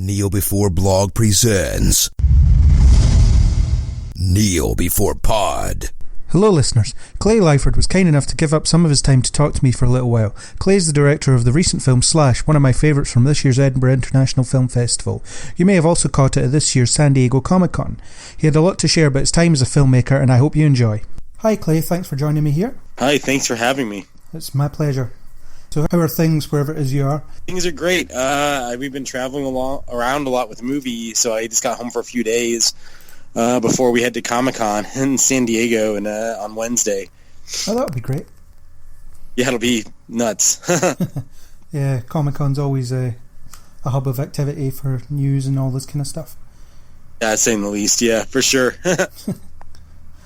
Kneel Before Blog presents Kneel Before Pod. Hello listeners, Clay Liford was kind enough to give up some of his time to talk to me for a little while. Clay is the director of the recent film Slash, one of my favourites from this year's Edinburgh International Film Festival. You may have also caught it at this year's San Diego Comic Con. He had a lot to share about his time as a filmmaker and I hope you enjoy. Hi Clay, thanks for joining me here. Hi, thanks for having me. It's my pleasure. So how are things wherever it is you are? Things are great. We've been traveling around a lot with the movie, so I just got home for a few days before we head to Comic-Con in San Diego on Wednesday. Oh, that would be great. Yeah, it'll be nuts. Yeah, Comic-Con's always a hub of activity for news and all this kind of stuff. Yeah, saying the least, yeah, for sure.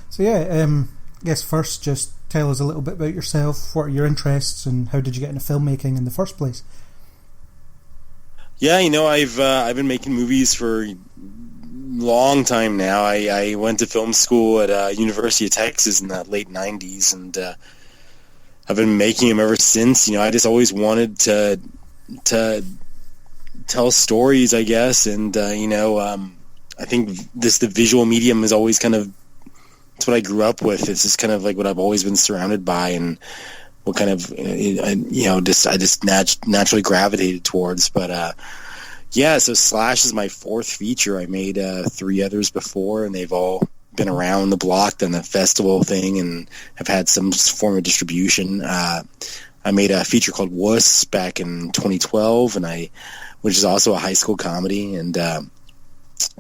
So yeah, I guess first just tell us a little bit about yourself, what are your interests, and how did you get into filmmaking in the first place? Yeah, I've been making movies for a long time now. I went to film school at University of Texas in the late 90s, and I've been making them ever since. I just always wanted to tell stories, I guess, and I think the visual medium is always kind of, it's what I grew up with. It's just kind of like what I've always been surrounded by, and what kind of I just naturally gravitated towards. But so Slash is my fourth feature. I made 3 others before, and they've all been around the block, done the festival thing, and have had some form of distribution. I made a feature called Wuss back in 2012, which is also a high school comedy, and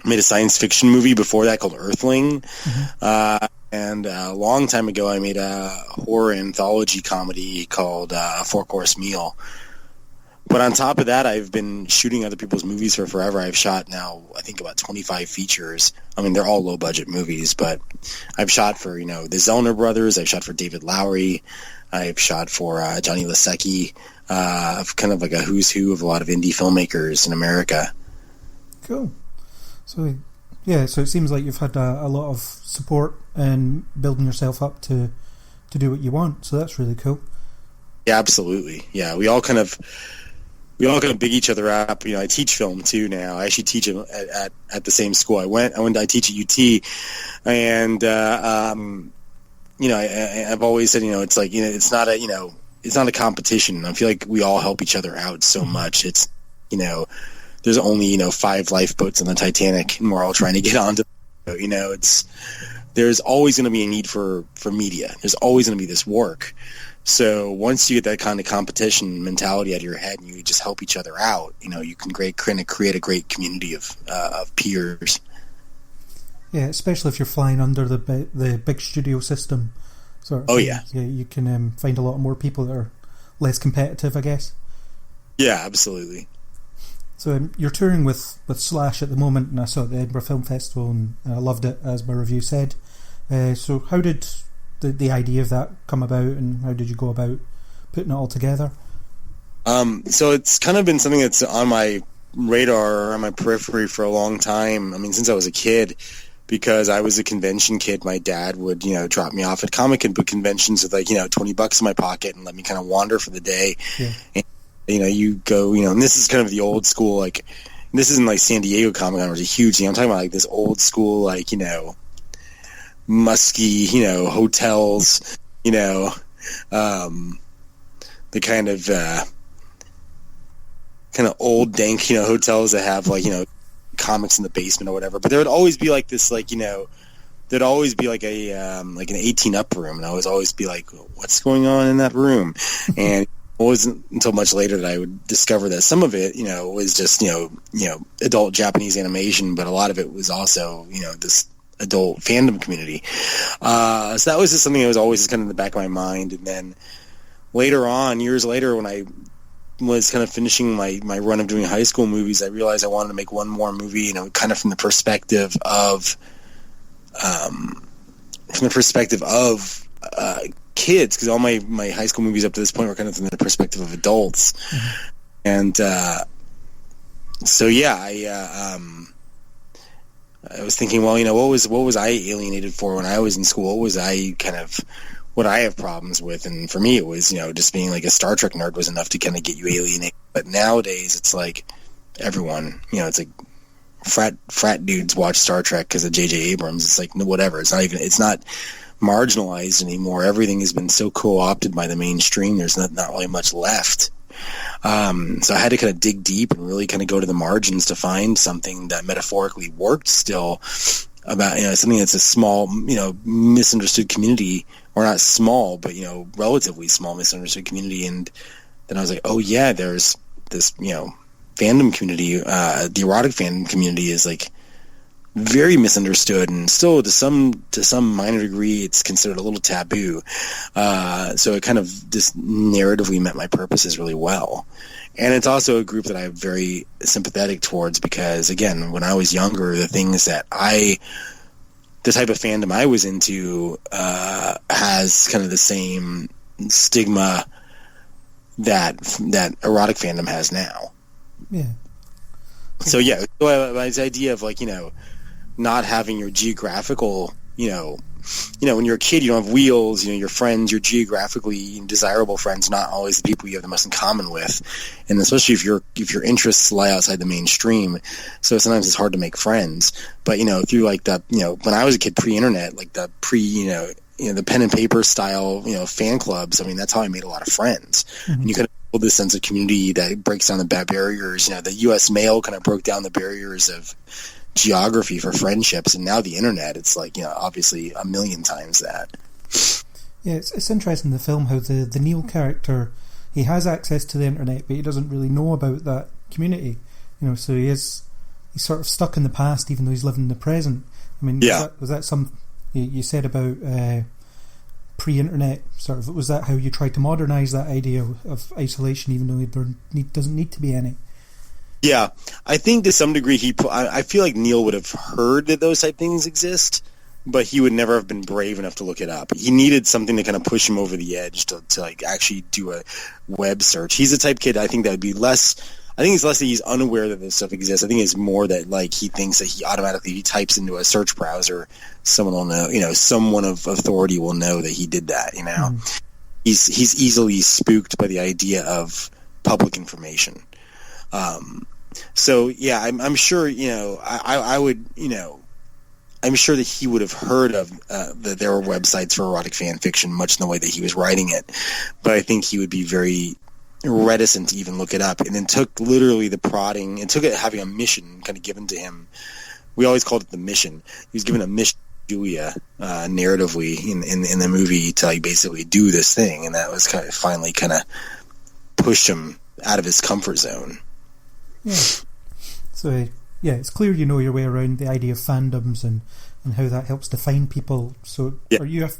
made a science fiction movie before that called Earthling. Mm-hmm. And a long time ago, I made a horror anthology comedy called A 4-Course Meal. But on top of that, I've been shooting other people's movies for forever. I've shot now, I think, about 25 features. I mean, they're all low-budget movies, but I've shot for, the Zellner brothers. I've shot for David Lowery. I've shot for Johnny Lasecki. Kind of like a who's who of a lot of indie filmmakers in America. Cool. So, yeah, so it seems like you've had a lot of support and building yourself up to do what you want. So that's really cool. Yeah, absolutely. Yeah, we all kind of big each other up. I teach film too now. I actually teach at the same school. I teach at UT, and I've always said, it's like, it's not a competition. I feel like we all help each other out so much. It's, there's only 5 lifeboats on the Titanic, and we're all trying to get onto. There's always going to be a need for media. There's always going to be this work. So once you get that kind of competition mentality out of your head, and you just help each other out, you can create a great community of peers. Yeah, especially if you're flying under the big studio system. Yeah, you can find a lot more people that are less competitive, I guess. Yeah, absolutely. So you're touring with Slash at the moment, and I saw it at the Edinburgh Film Festival, and I loved it, as my review said. So how did the idea of that come about, and how did you go about putting it all together? So it's kind of been something that's on my radar, or on my periphery for a long time. I mean, since I was a kid, because I was a convention kid. My dad would, drop me off at comic book conventions with $20 in my pocket and let me kind of wander for the day. Yeah. And, you go, and this is kind of the old school, like, this isn't like San Diego Comic-Con, which is a huge thing. I'm talking about like this old school, like, musky, hotels, the kind of old dank, hotels that have like, comics in the basement or whatever. But there would always be like this, like, there'd always be like like an 18 up room, and I would always be like, what's going on in that room? And it wasn't until much later that I would discover that some of it, was just, adult Japanese animation, but a lot of it was also, this adult fandom community. So that was just something that was always just kind of in the back of my mind. And then later on, years later, when I was kind of finishing my run of doing high school movies, I realized I wanted to make one more movie, kind of from the perspective of kids, because all my high school movies up to this point were kind of from the perspective of adults. Mm-hmm. And so yeah, I was thinking, well, what was I alienated for when I was in school? What I have problems with? And for me, it was, just being like a Star Trek nerd was enough to kind of get you alienated. But nowadays, it's like, everyone. It's like frat dudes watch Star Trek because of J.J. Abrams. It's like, whatever. It's not marginalized anymore. Everything has been so co-opted by the mainstream. There's not really much left. So I had to kind of dig deep and really kind of go to the margins to find something that metaphorically worked still about, something that's a small, misunderstood community, or not small, but, relatively small misunderstood community. And then I was like, oh yeah, there's this, fandom community, the erotic fandom community is like very misunderstood, and still to some minor degree it's considered a little taboo. So it kind of just narratively met my purposes really well. And it's also a group that I'm very sympathetic towards, because again, when I was younger, the things that the type of fandom I was into has kind of the same stigma that erotic fandom has now. Yeah. So yeah, this idea of like, not having your geographical, when you're a kid, you don't have wheels, your friends, your geographically desirable friends, not always the people you have the most in common with. And especially if your interests lie outside the mainstream. So sometimes it's hard to make friends. But, through like the, when I was a kid, pre-internet, like the the pen and paper style, fan clubs, I mean, that's how I made a lot of friends. Mm-hmm. And you kind of build this sense of community that breaks down the barriers. The U.S. mail kind of broke down the barriers of geography for friendships, and now the internet, it's like, obviously a million times that. Yeah, it's interesting, the film, how the Neil character, he has access to the internet, but he doesn't really know about that community, so he's sort of stuck in the past, even though he's living in the present. I mean, yeah. was that some you said about pre-internet, sort of, was that how you tried to modernise that idea of isolation, even though there doesn't need to be any? Yeah, I think to some degree I feel like Neil would have heard that those type things exist, but he would never have been brave enough to look it up. He needed something to kind of push him over the edge to like actually do a web search. He's the type kid, I think, that would be less. I think it's less that he's unaware that this stuff exists. I think it's more that like he thinks that he types into a search browser, someone will know, someone of authority will know that he did that. He's easily spooked by the idea of public information. So yeah, I'm sure, I would, I'm sure that he would have heard of that there were websites for erotic fan fiction, much in the way that he was writing it. But I think he would be very reticent to even look it up. And it took literally the prodding, it took it having a mission kind of given to him. We always called it the mission. He was given a mission, Julia, narratively in the movie to like basically do this thing, and that was kind of finally kind of pushed him out of his comfort zone. Yeah. So, it's clear you know your way around the idea of fandoms and how that helps define people. So, yeah. Are you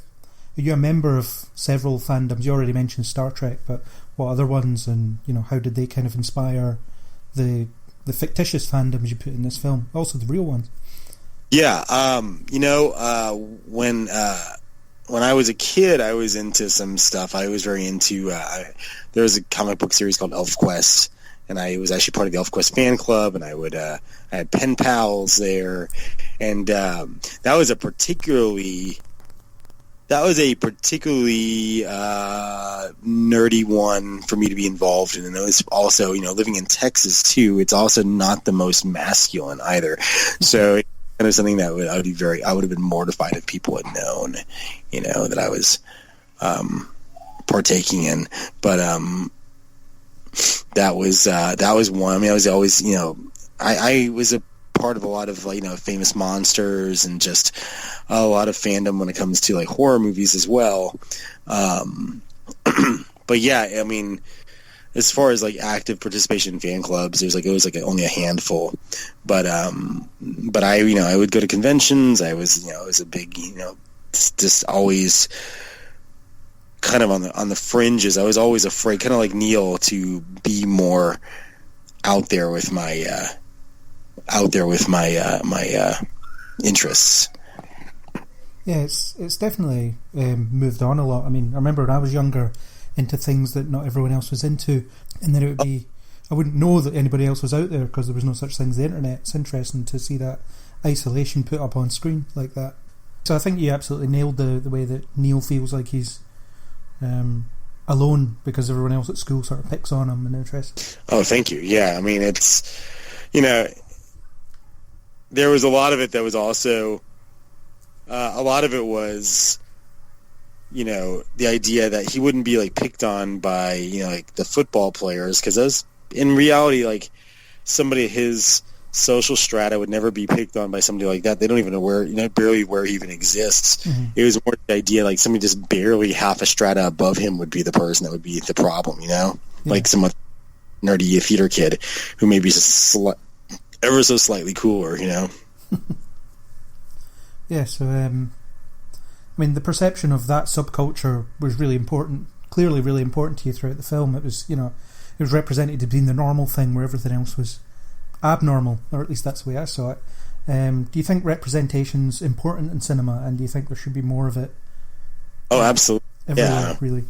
a member of several fandoms? You already mentioned Star Trek, but what other ones, and how did they kind of inspire the fictitious fandoms you put in this film, also the real ones? Yeah, when I was a kid, I was into some stuff. I was very into. There was a comic book series called ElfQuest. And I was actually part of the ElfQuest fan club, and I had pen pals there, and that was a particularly nerdy one for me to be involved in. And it was also, living in Texas too, it's also not the most masculine either. So it's kind of something that I would have been mortified if people had known, that I was partaking in. But that was one. I mean, I was always, I was a part of a lot of famous monsters and just a lot of fandom when it comes to like horror movies as well. But yeah, I mean, as far as like active participation in fan clubs, it was only a handful. But I would go to conventions. I was a big just always kind of on the fringes. I was always afraid, kind of like Neil, to be more out there with my interests. Yeah, it's definitely moved on a lot. I mean, I remember when I was younger, into things that not everyone else was into, and then it would be, I wouldn't know that anybody else was out there because there was no such thing as the internet. It's interesting to see that isolation put up on screen like that. So I think you absolutely nailed the way that Neil feels like he's alone because everyone else at school sort of picks on him and interests. Oh, thank you. Yeah, I mean, it's you know, there was a lot of it that was also, a lot of it was, you know, the idea that he wouldn't be like picked on by, you know, like the football players, because those, in reality, like somebody his social strata would never be picked on by somebody like that. They don't even know where, you know, barely where he even exists. Mm-hmm. It was more the idea like somebody just barely half a strata above him would be the person that would be the problem, you know, like some nerdy theater kid who maybe just ever so slightly cooler, you know. Yeah, so I mean, the perception of that subculture was really important, clearly really important to you throughout the film. It was, you know, it was represented as being the normal thing where everything else was abnormal, or at least that's the way I saw it. Do you think representation's important in cinema, and do you think there should be more of it? Oh, absolutely. Everywhere, really.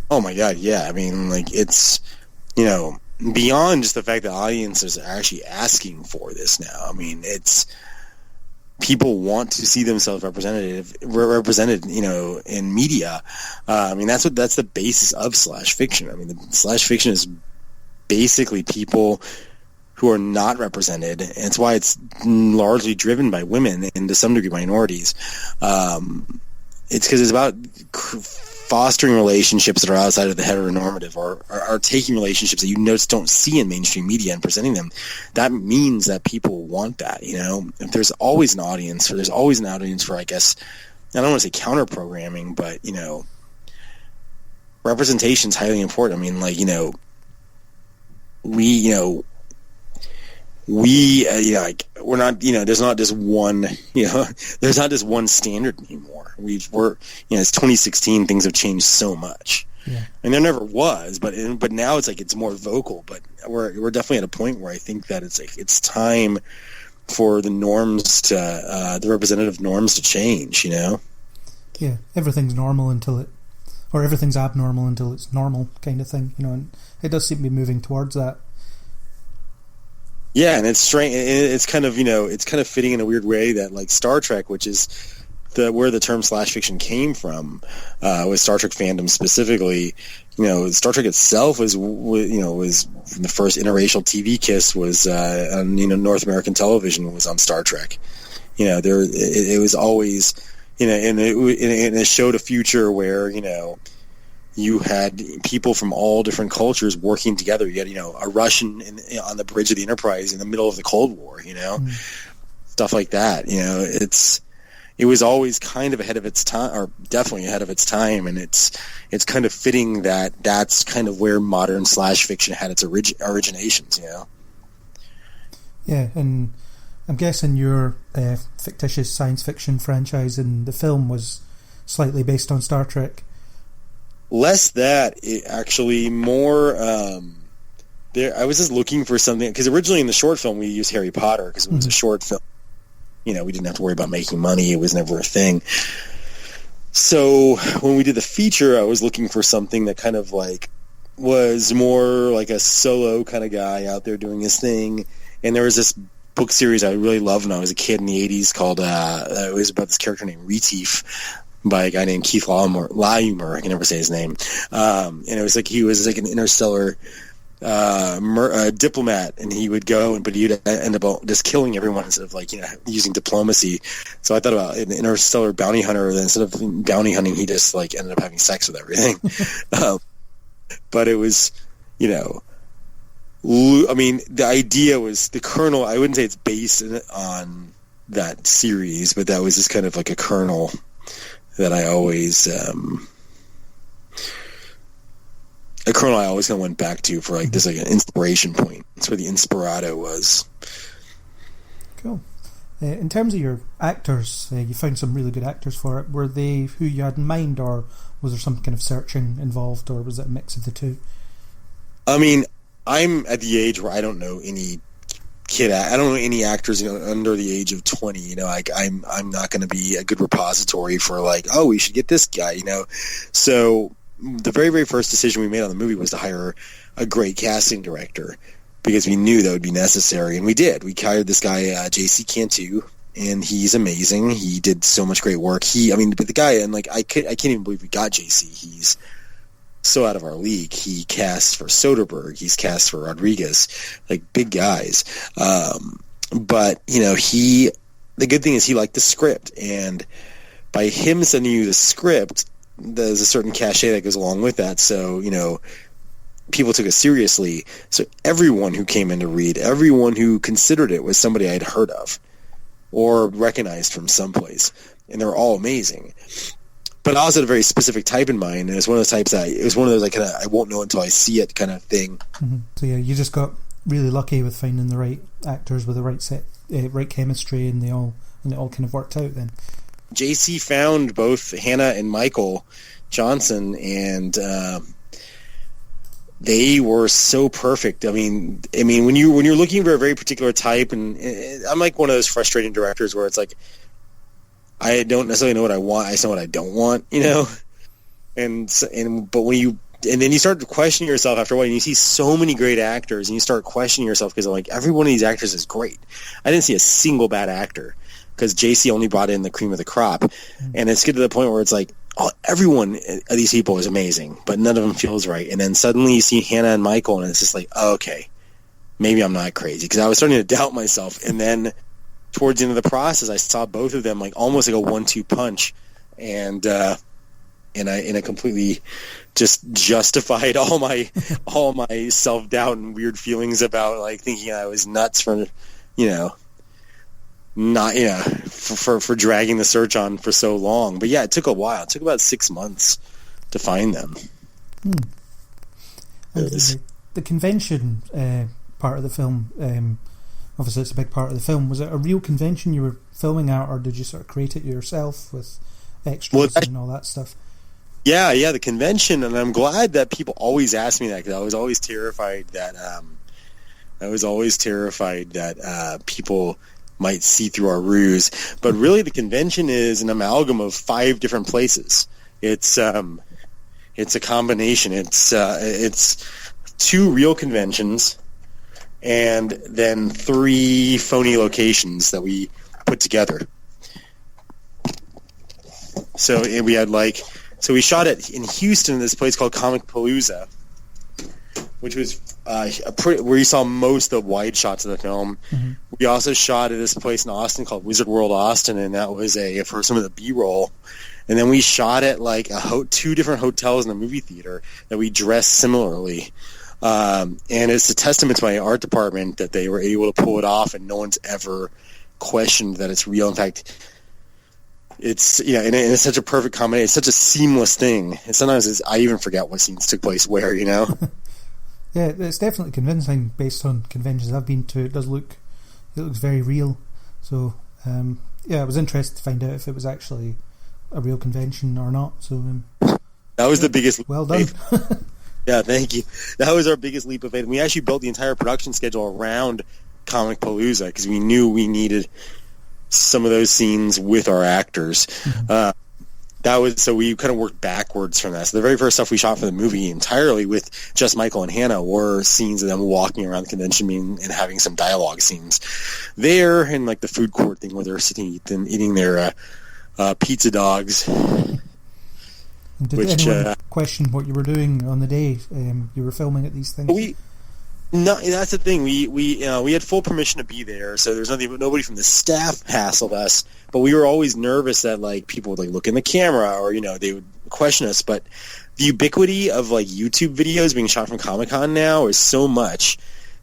Oh my God, yeah. I mean, like, it's, you know, beyond just the fact that audiences are actually asking for this now. I mean, it's, people want to see themselves represented, you know, in media. I mean, that's the basis of slash fiction. I mean, the slash fiction is basically people who are not represented, and it's why it's largely driven by women and to some degree minorities. It's because it's about fostering relationships that are outside of the heteronormative, or are taking relationships that you just don't see in mainstream media and presenting them. That means that people want that, you know. If there's always an audience for, I guess, I don't want to say counter programming, but, you know, representation is highly important. I mean, like, you know, like, we're not, you know, there's not just one, you know, there's not just one standard anymore. We're, you know, it's 2016, things have changed so much. Yeah. And there never was, but now it's like, it's more vocal, but we're definitely at a point where I think that it's like, it's time for the norms to, the representative norms to change, you know? Yeah. Everything's normal or everything's abnormal until it's normal kind of thing, you know, and it does seem to be moving towards that. Yeah, and it's strange. It's kind of, you know, it's kind of fitting in a weird way that, like, Star Trek, which is where the term slash fiction came from, with Star Trek fandom specifically. You know, Star Trek itself was the first interracial TV kiss was on, you know, North American television was on Star Trek. You know, it was always, you know, and it showed a future where, you know, you had people from all different cultures working together. You had, you know, a Russian on the bridge of the Enterprise in the middle of the Cold War, you know, stuff like that. You know, it was always kind of ahead of its time, or definitely ahead of its time, and it's kind of fitting that that's kind of where modern slash fiction had its originations, you know. Yeah, and I'm guessing your fictitious science fiction franchise in the film was slightly based on Star Trek. Less that, actually more. I was just looking for something, because originally in the short film we used Harry Potter because it was a short film. You know, we didn't have to worry about making money; it was never a thing. So when we did the feature, I was looking for something that kind of like was more like a solo kind of guy out there doing his thing. And there was this book series I really loved when I was a kid in the 80s called it was about this character named Retief, by a guy named Keith Laumer. I can never say his name. And it was like he was like an interstellar diplomat, and he would go, but he'd end up just killing everyone instead of, like, you know, using diplomacy. So I thought about an interstellar bounty hunter. That instead of bounty hunting, he just, like, ended up having sex with everything. But it was, you know, I mean, the idea was the kernel. I wouldn't say it's based on that series, but that was just kind of like a kernel that I always kind of went back to for, like, this, like, an inspiration point. That's where the Inspirato was. Cool. In terms of your actors, you found some really good actors for it. Were they who you had in mind, or was there some kind of searching involved, or was it a mix of the two? I mean, I'm at the age where I don't know any I don't know any actors, you know, under the age of 20. You know, like, I'm not going to be a good repository for, like, oh, we should get this guy, you know. So the very, very first decision we made on the movie was to hire a great casting director, because we knew that would be necessary, and we did. We hired this guy, J.C. Cantu, and he's amazing. He did so much great work. But the guy, and, like, I can't even believe we got J.C. so out of our league. He cast for Soderbergh. He's cast for Rodriguez, like big guys. But, you know, the good thing is he liked the script, and by him sending you the script, there's a certain cachet that goes along with that. So, you know, people took it seriously. So everyone who came in to read, everyone who considered it was somebody I'd heard of or recognized from someplace, and they're all amazing. But I also had a very specific type in mind, and it's one of those types that it was one of those I won't know until I see it kind of thing. Mm-hmm. So yeah, you just got really lucky with finding the right actors with the right chemistry, and it all kind of worked out then. JC found both Hannah and Michael Johnson, and they were so perfect. I mean, when you're looking for a very particular type, and I'm like one of those frustrating directors where it's like, I don't necessarily know what I want. I just know what I don't want, you know. But when then you start questioning yourself after a while, and you see so many great actors, and you start questioning yourself because like every one of these actors is great. I didn't see a single bad actor because JC only brought in the cream of the crop, and it's get to the point where it's like, everyone of these people is amazing, but none of them feels right. And then suddenly you see Hannah and Michael, and it's just like, oh, okay, maybe I'm not crazy, because I was starting to doubt myself. And then towards the end of the process, I saw both of them like almost like a 1-2 punch, and I completely just justified all my self-doubt and weird feelings about like thinking I was nuts for, you know, not, you know, for dragging the search on for so long. But yeah, it took a while. It took about 6 months to find them. The convention part of the film, obviously it's a big part of the film. Was it a real convention you were filming at, or did you sort of create it yourself with extras and all that stuff? Yeah, the convention, and I'm glad that people always ask me that, because I was always terrified that people might see through our ruse. But really, the convention is an amalgam of 5 different places. It's a combination. It's 2 real conventions, and then 3 phony locations that we put together. So we had we shot it in Houston, this place called Comic Palooza, which was where you saw most of the wide shots of the film. Mm-hmm. We also shot at this place in Austin called Wizard World Austin, and that was for some of the B-roll. And then we shot at like 2 different hotels in a movie theater that we dressed similarly. And it's a testament to my art department that they were able to pull it off, and no one's ever questioned that it's real. In fact, it's, you know, and it's such a perfect combination. It's such a seamless thing. And sometimes I even forget what scenes took place where, you know. Yeah, it's definitely convincing based on conventions I've been to. It looks very real. So yeah, I was interested to find out if it was actually a real convention or not. So that was the biggest. Well done. Yeah, thank you. That was our biggest leap of faith. We actually built the entire production schedule around Comic Palooza because we knew we needed some of those scenes with our actors. Mm-hmm. So we kind of worked backwards from that. So the very first stuff we shot for the movie entirely with just Michael and Hannah were scenes of them walking around the convention and having some dialogue scenes there, and like the food court thing where they're sitting and eating their pizza dogs. Did anyone question what you were doing on the day you were filming at these things? No, that's the thing. We had full permission to be there, so there's nobody from the staff hassled us. But we were always nervous that like people would like look in the camera, or they would question us. But the ubiquity of like YouTube videos being shot from Comic-Con now is so much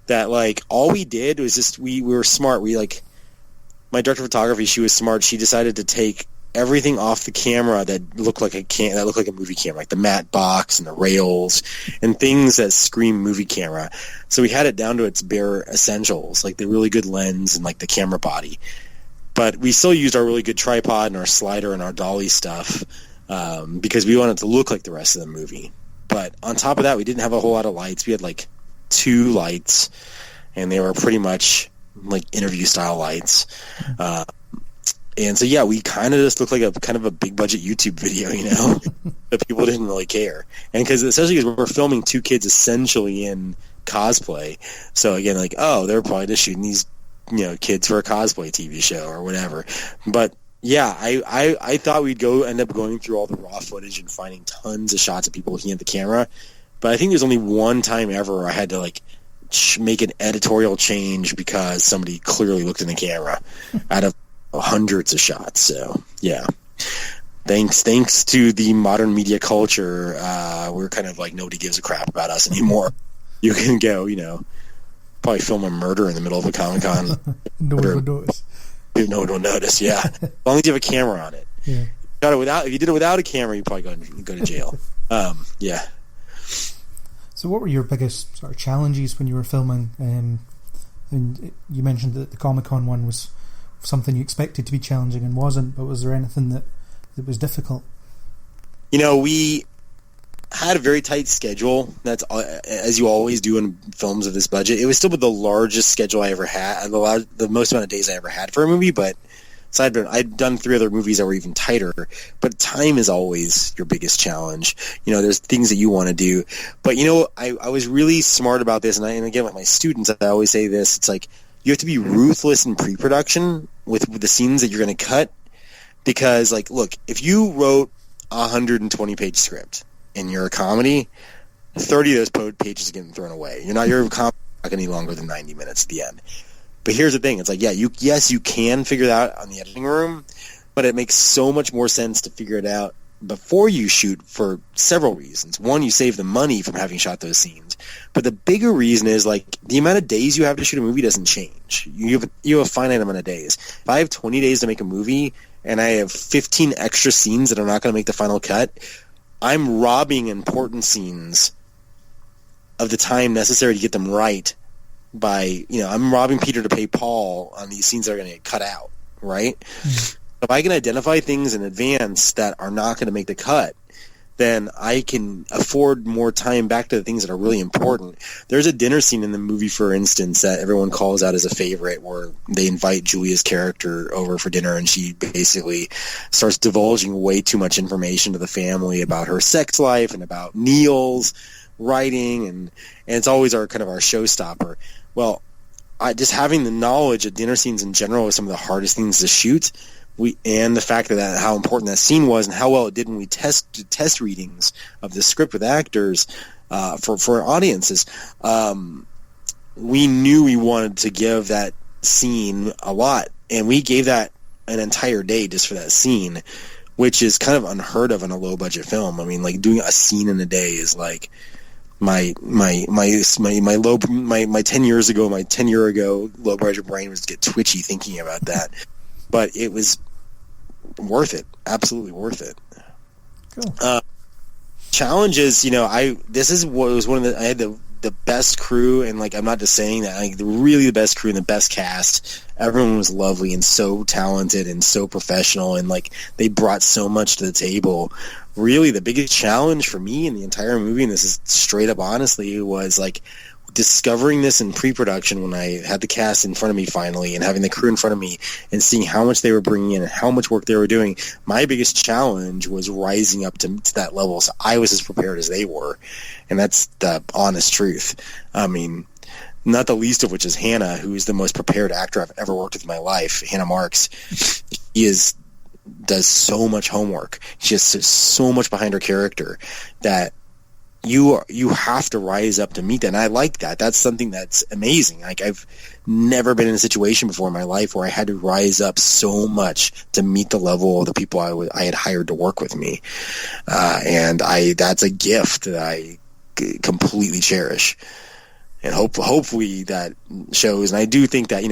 that like all we did was just we were smart. We like my director of photography, she was smart. She decided to take everything off the camera that looked like a movie camera, like the matte box and the rails and things that scream movie camera. So we had it down to its bare essentials, like the really good lens and like the camera body. But we still used our really good tripod and our slider and our dolly stuff because we wanted it to look like the rest of the movie. But on top of that, we didn't have a whole lot of lights. We had like 2 lights, and they were pretty much like interview style lights. And so, yeah, we kind of just looked like a kind of a big budget YouTube video, that people didn't really care. And especially because we're filming 2 kids essentially in cosplay. So again, like, they're probably just shooting these, kids for a cosplay TV show or whatever. But Yeah, I thought we'd end up going through all the raw footage and finding tons of shots of people looking at the camera, but I think there's only one time ever where I had to like make an editorial change because somebody clearly looked in the camera out of hundreds of shots. So yeah, thanks to the modern media culture, we're kind of like nobody gives a crap about us anymore. You can go, probably film a murder in the middle of a Comic-Con. No one would notice. No one will notice, yeah. As long as you have a camera on it. Yeah. If you did it without a camera, you probably go to jail. Yeah. So what were your biggest sort of challenges when you were filming? And you mentioned that the Comic-Con one was something you expected to be challenging and wasn't, but was there anything that was difficult? We had a very tight schedule. That's as you always do in films of this budget. It was still the largest schedule I ever had, the most amount of days I ever had for a movie. But so I'd done 3 other movies that were even tighter. But time is always your biggest challenge. There's things that you want to do. But I was really smart about this, and again with my students, I always say this: it's like you have to be ruthless in pre-production with the scenes that you're going to cut, because like, look, if you wrote a 120-page script and you're a comedy, 30 of those pages are getting thrown away. Your comedy not any longer than 90 minutes at the end. But here's the thing: it's like, you can figure it out on the editing room, but it makes so much more sense to figure it out before you shoot for several reasons. One, you save the money from having shot those scenes, but the bigger reason is like the amount of days you have to shoot a movie doesn't change. You have a finite amount of days. If I have 20 days to make a movie and I have 15 extra scenes that are not going to make the final cut, I'm robbing important scenes of the time necessary to get them right by, I'm robbing Peter to pay Paul on these scenes that are going to get cut out, right? Mm-hmm. If I can identify things in advance that are not going to make the cut, then I can afford more time back to the things that are really important. There's a dinner scene in the movie, for instance, that everyone calls out as a favorite, where they invite Julia's character over for dinner, and she basically starts divulging way too much information to the family about her sex life and about Neil's writing, and it's always our showstopper. Well, just having the knowledge of dinner scenes in general is some of the hardest things to shoot. And the fact that how important that scene was and how well it did when we test readings of the script with actors for audiences, we knew we wanted to give that scene a lot, and we gave that an entire day just for that scene, which is kind of unheard of in a low budget film. I mean, like doing a scene in a day is like my 10 years ago, my 10-year ago low budget brain was get twitchy thinking about that, but it was worth it, absolutely worth it. Cool. Challenges, this is what was one of I had the best crew, and like I'm not just saying that, like really the best crew and the best cast. Everyone was lovely and so talented and so professional, and like they brought so much to the table. Really, the biggest challenge for me in the entire movie, and this is straight up honestly, was like discovering this in pre-production when I had the cast in front of me finally, and having the crew in front of me and seeing how much they were bringing in and how much work they were doing. My biggest challenge was rising up to that level, so I was as prepared as they were, and that's the honest truth. I mean, not the least of which is Hannah, who is the most prepared actor I've ever worked with in my life. Hannah Marks. She does so much homework. She has so much behind her character that you have to rise up to meet that, and I like that. That's something that's amazing. Like, I've never been in a situation before in my life where I had to rise up so much to meet the level of the people I had hired to work with me, and that's a gift that I completely cherish, and hopefully that shows. And I do think that,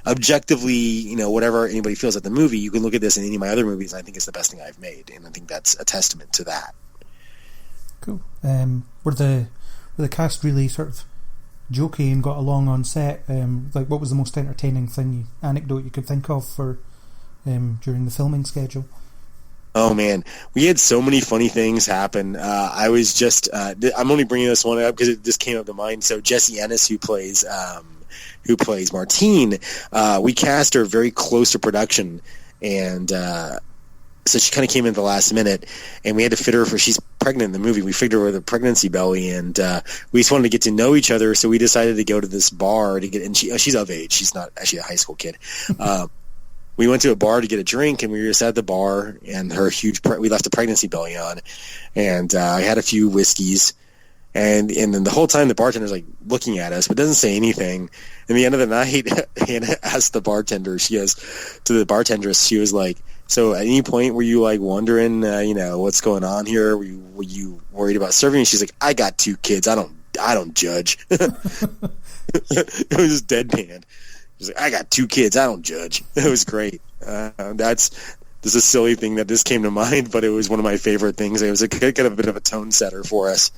objectively, whatever anybody feels at the movie, you can look at this in any of my other movies, and I think it's the best thing I've made, and I think that's a testament to that. Cool. Were the cast really sort of jokey and got along on set? Like, what was the most entertaining anecdote you could think of for during the filming schedule? Oh man, we had so many funny things happen. I was just I'm only bringing this one up because it just came up to mind. So Jessie Ennis, who plays Martine, we cast her very close to production, and so she kind of came in at the last minute, and we had to fit her she's pregnant in the movie. We figured her with a pregnancy belly, and we just wanted to get to know each other, so we decided to go to this bar to get, and she's of age. She's not actually a high school kid. we went to a bar to get a drink, and we were just at the bar, and we left a pregnancy belly on, and I had a few whiskeys, and then the whole time the bartender's like looking at us, but doesn't say anything. And the end of the night, Hannah asked the bartender, she was like, so at any point were you like wondering, what's going on here? Were you worried about serving? And she's like, I got 2 kids. I don't judge. It was just deadpan. She's like, I got 2 kids. I don't judge. It was great. This is a silly thing that just came to mind, but it was one of my favorite things. It was a kind of a bit of a tone setter for us.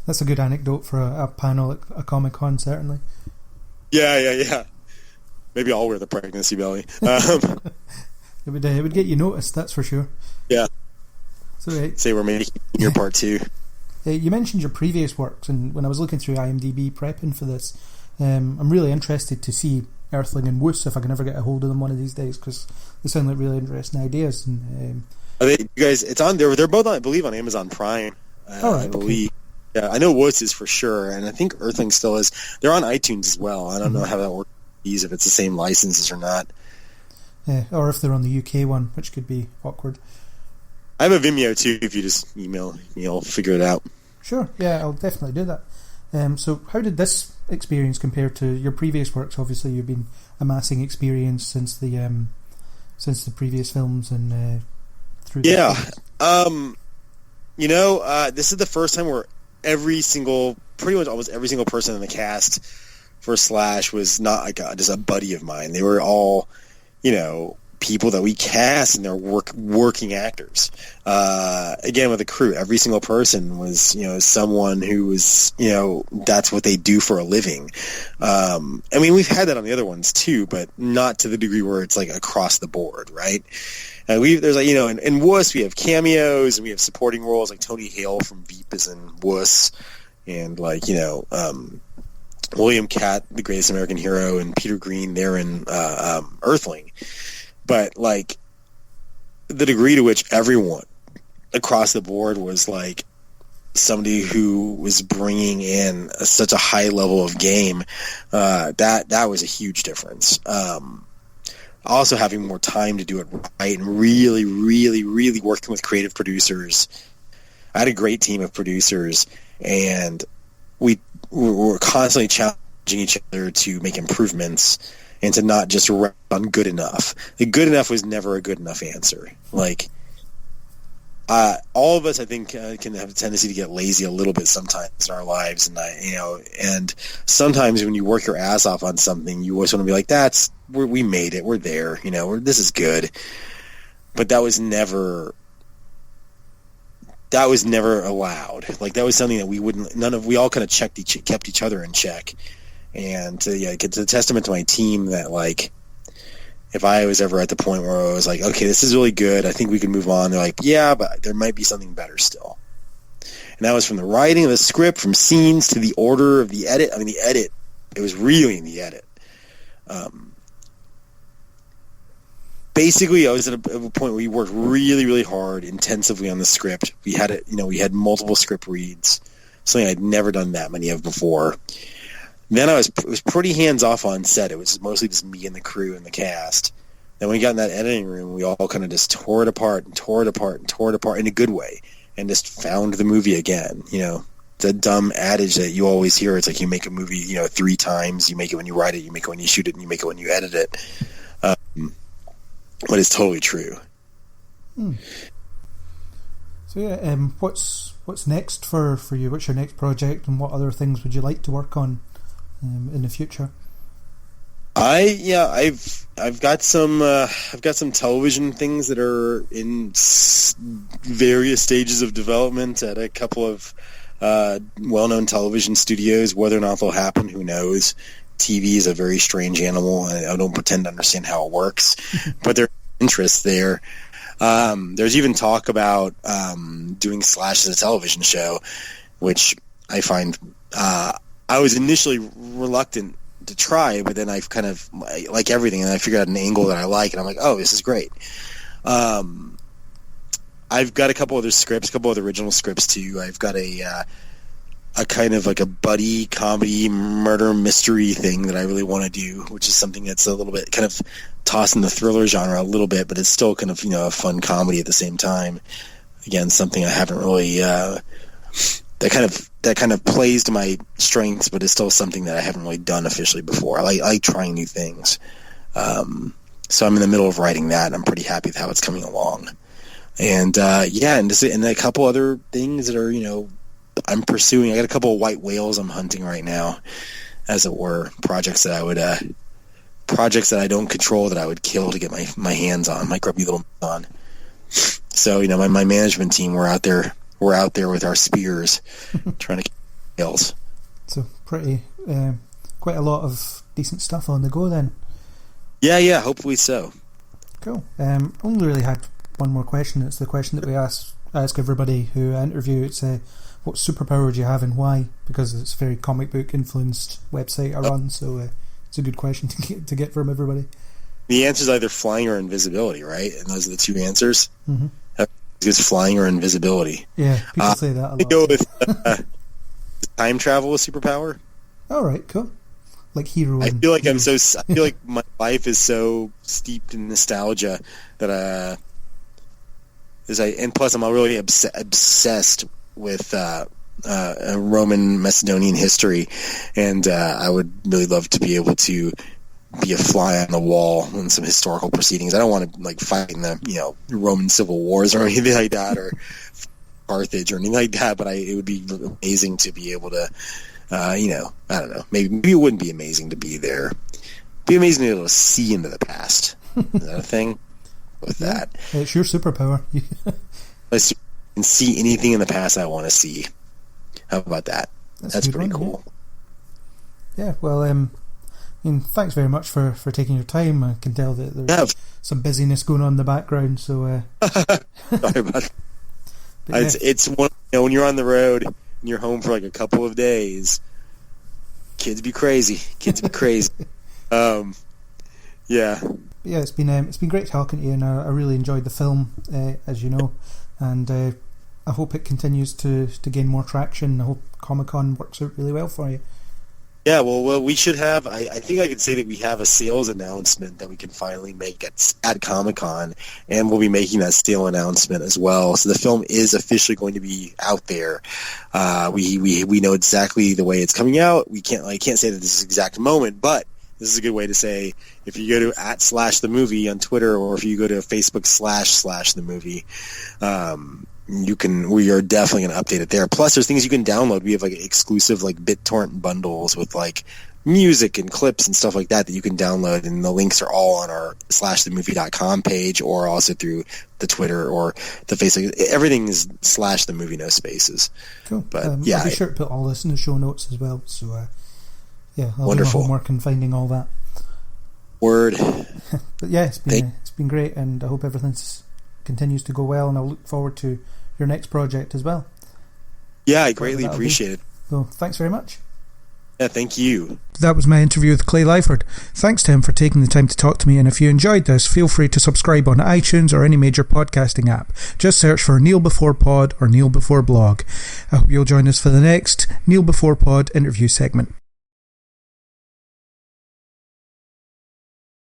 That's a good anecdote for a panel at a Comic-Con, certainly. Yeah. Maybe I'll wear the pregnancy belly. It would get you noticed, that's for sure. Yeah. So, say we're making your part 2. You mentioned your previous works, and when I was looking through IMDb prepping for this, I'm really interested to see Earthling and Woos if I can ever get a hold of them one of these days, because they sound like really interesting ideas. And are they, you guys? It's on. They're both on, I believe, on Amazon Prime. I believe. Okay. Yeah, I know Woos is for sure, and I think Earthling still is. They're on iTunes as well. I don't know how that works. If it's the same licenses or not. Yeah, or if they're on the UK one, which could be awkward. I have a Vimeo too. If you just email me, I'll figure it out. Sure. Yeah, I'll definitely do that. So, how did this experience compare to your previous works? Obviously, you've been amassing experience since the previous films and through. Yeah. This is the first time where pretty much almost every single person in the cast for Slash was not like just a buddy of mine. They were all, people that we cast, and they're working actors. Again, with the crew, every single person was, someone who was, that's what they do for a living. We've had that on the other ones too, but not to the degree where it's like across the board, right? And there's like, in Wuss we have cameos and we have supporting roles, like Tony Hale from Veep is in Wuss, and like, William Catt, the Greatest American Hero, and Peter Green, they're in Earthling. But like the degree to which everyone across the board was like somebody who was bringing in such a high level of game, that was a huge difference. Also having more time to do it right and really, really, really working with creative producers. I had a great team of producers, and we were constantly challenging each other to make improvements and to not just run on good enough. The good enough was never a good enough answer. Like, all of us, I think, can have a tendency to get lazy a little bit sometimes in our lives, and sometimes when you work your ass off on something, you always want to be like, we made it, we're there, this is good. But that was never allowed. Like, that was something that we all kind of kept each other in check. And it's a testament to my team that, like, if I was ever at the point where I was like, okay, this is really good, I think we can move on, they're like, yeah, but there might be something better still. And that was from the writing of the script, from scenes to the order of the edit. I mean, the edit, it was really in the edit. Basically, I was at a point where we worked really, really hard, intensively on the script. We had multiple script reads, something I'd never done that many of before. Then it was pretty hands-off on set. It was mostly just me and the crew and the cast. Then when we got in that editing room, we all kind of just tore it apart in a good way, and just found the movie again. The dumb adage that you always hear, it's like you make a movie, 3 times. You make it when you write it, you make it when you shoot it, and you make it when you edit it. But it's totally true. So yeah, what's next for you? What's your next project, and what other things would you like to work on in the future? I've got some television things that are in various stages of development at a couple of well-known television studios. Whether or not they'll happen, who knows? TV is a very strange animal. I don't pretend to understand how it works, but there's interest there. There's even talk about doing Slash as a television show, which I find I was initially reluctant to try, but then I've kind of, like everything, and I figured out an angle that I like, and I'm like, oh, this is great. I've got a couple other original scripts too. I've got a kind of like a buddy comedy murder mystery thing that I really want to do, which is something that's a little bit kind of tossing the thriller genre a little bit, but it's still kind of, you know, a fun comedy at the same time. Again, something I haven't really that kind of plays to my strengths, but it's still something that I haven't really done officially before. I like trying new things. So I'm in the middle of writing that, and I'm pretty happy with how it's coming along. And and a couple other things that are, you know, I'm pursuing. I got a couple of white whales I'm hunting right now, as it were, projects that I don't control that I would kill to get my hands on, my grubby little on. So, you know, my management team, we're out there with our spears trying to kill whales. So pretty, quite a lot of decent stuff on the go then. Yeah, hopefully so. Cool. Only really had one more question. It's the question that we ask everybody who I interview. It's what superpower do you have and why? Because it's a very comic book influenced website I run, so it's a good question to get from everybody. The answer is either flying or invisibility, right? And those are the two answers. Mm-hmm. It's flying or invisibility. Yeah, people say that a lot. I go with time travel a superpower. All right, cool. Like hero. I feel like I feel like my life is so steeped in nostalgia that and plus I'm really obsessed with Roman Macedonian history, and I would really love to be able to be a fly on the wall in some historical proceedings. I don't want to like fight in the, you know, Roman civil wars or anything like that, or Carthage or anything like that. But it would be amazing to be able to, you know, I don't know. Maybe it wouldn't be amazing to be there. It'd be amazing to be able to see into the past. Is that a thing? With that, it's your superpower. I can see anything in the past I want to see. How about that? That's pretty cool. Yeah. Well, thanks very much for taking your time. I can tell that there's some busyness going on in the background. So sorry about it. It's one, you know, when you're on the road and you're home for like a couple of days, kids be crazy. Yeah. Yeah, it's been great talking to you, and I really enjoyed the film, as you know, and I hope it continues to gain more traction. I hope Comic-Con works out really well for you. Yeah, well, we should have. I think I could say that we have a sales announcement that we can finally make at Comic-Con, and we'll be making that sale announcement as well. So the film is officially going to be out there. We know exactly the way it's coming out. I can't say that this is the exact moment, but this is a good way to say if you go to @/the-movie on Twitter, or if you go to Facebook //the-movie. We are definitely going to update it there. Plus, there's things you can download. We have like exclusive like BitTorrent bundles with like music and clips and stuff like that you can download, and the links are all on our /themovie.com page, or also through the Twitter or the Facebook. Everything is /the-movie, no spaces. Cool. But I'll be sure to put all this in the show notes as well. So I'll do my homework and finding all that. Word. But yeah, it's been great, and I hope everything continues to go well, and I'll look forward to your next project as well. Yeah, I greatly appreciate it. So thanks very much. Yeah, thank you. That was my interview with Clay Liford. Thanks to him for taking the time to talk to me, and if you enjoyed this, feel free to subscribe on iTunes or any major podcasting app. Just search for Neil Before Pod or Neil Before Blog. I hope you'll join us for the next Neil Before Pod interview segment.